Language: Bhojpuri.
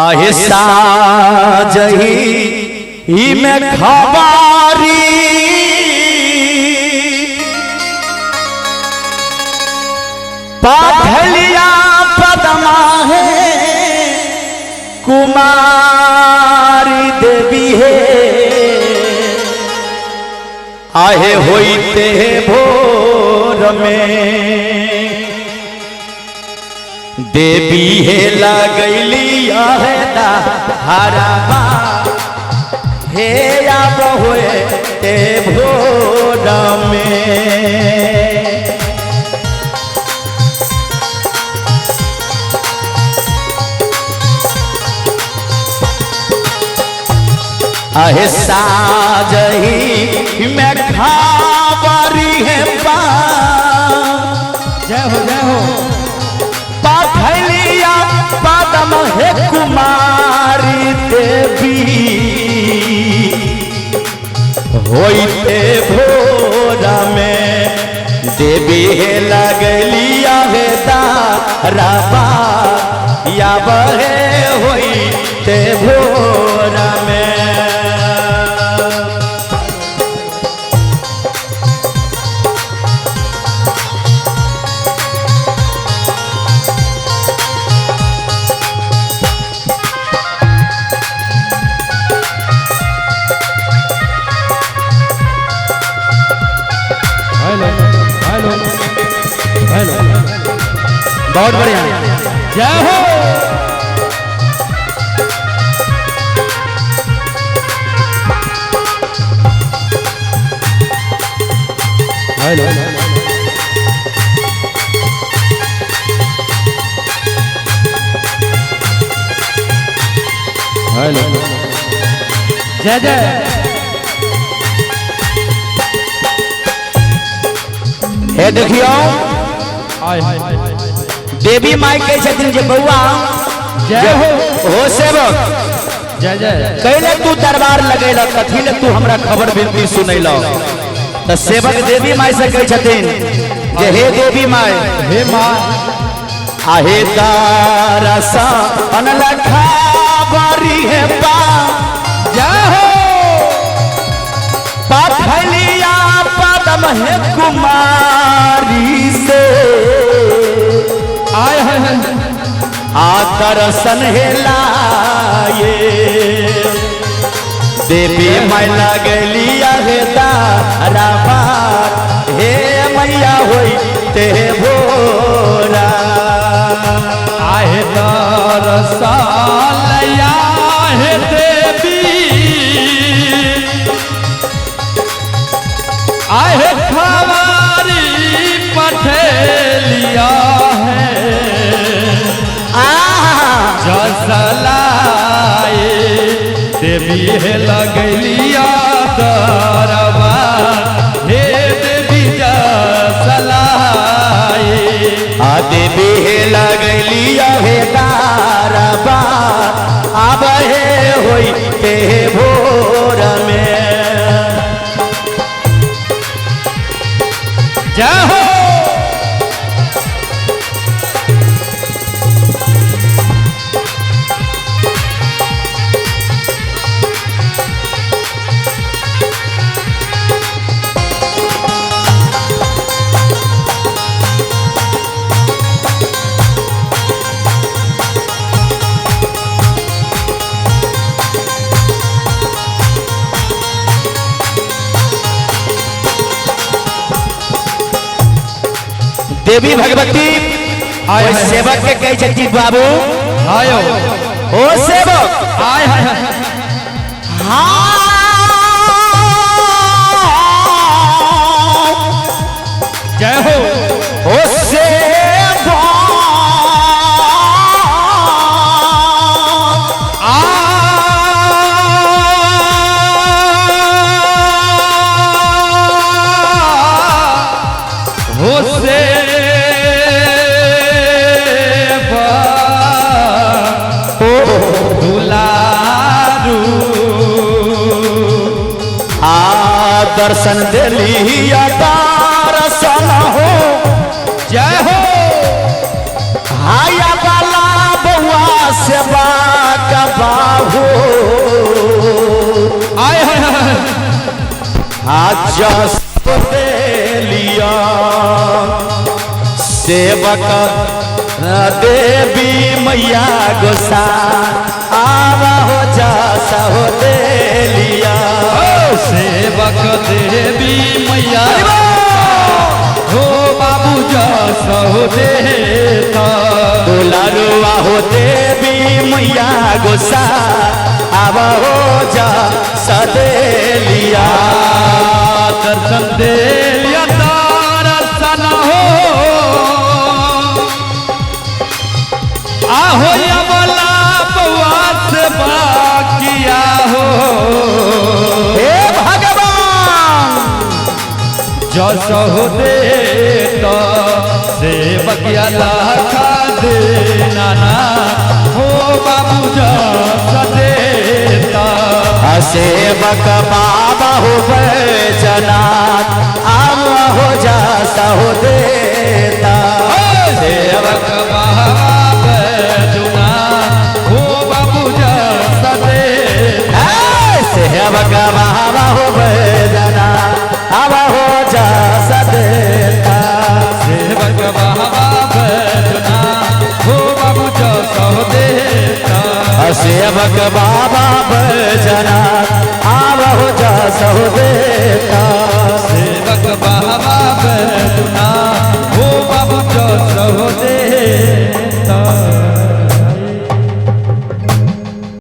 आहिस्ता जही में खबारी पाथलिया पदमा है कुमारी देवी है आहे होइते भोर में देवी है लगैली है हराबा हे अब होए ते भोर में आहे साजही में खावरी है पा जय हो पाथलिया पदम है कुमारी देवी होइते भोर में देवी है लगलिया है दाराबा या बहे होइते भोर में हेलो बहुत बढ़िया जय हो हेलो हेलो जय जय हे देखियो देवी माई कह छथिन जे बउआ जय हो सेवक जय जय कैले तू दरबार लगेला कथी ले तू हमरा खबर बिनती सुनैला त सेवक देवी माई से कह छथिन जे हे देवी माई हे माँ आहे तारसा अनलखा बारी है पा जय हो पाथलिया पदम है कुमारी से आए हैं आकर्षण है लाए देवी माई लगलिया है दाराबा हे मैया होई ते भोरा आहे दरसालया है देवी आहे खबारी पठेलिया है जसलाए देवी है लगलिया दरबा हे देवी जसलाए आ देवी है लगलिया है दाराबा अब हे होई ते भोर में जय हो देवी भगवती आए सेवक के कह छथि बाबू आयो ओ सेवक आय हाय जय हो ओ सेवक हो से दर्शन दिलिया दर्शन हो जय हो हाया वाला बउआ सेवा का जस दे लिया सेवक देवी मैया गोसा आवा हो जस दे लिया सेवक देवी मैया हो बाबू जस देता दुलारुआ हो देवी मैया गोसा आवा हो जस दे लिया दर्शन दे लिया दर्शन हो आहो अमला बउआ से बाकिया हो हे भगवान जस हो देता सेवकिया लाखा दे नाना हो बाबू जस देता सेवक बाबा हो बैजनाथ आवा हो जस देता सेवक बाबा बैजनाथ हो बाबू जस देता सेवक बाबा हो बैजनाथ आवा हो जस देता सेवक बाबा बैजनाथ हो बाबू जस देता सेवक बाबा बैजनाथ आवा हो जस देता सेवक बाबा बैजनाथ हो बाबू जस देता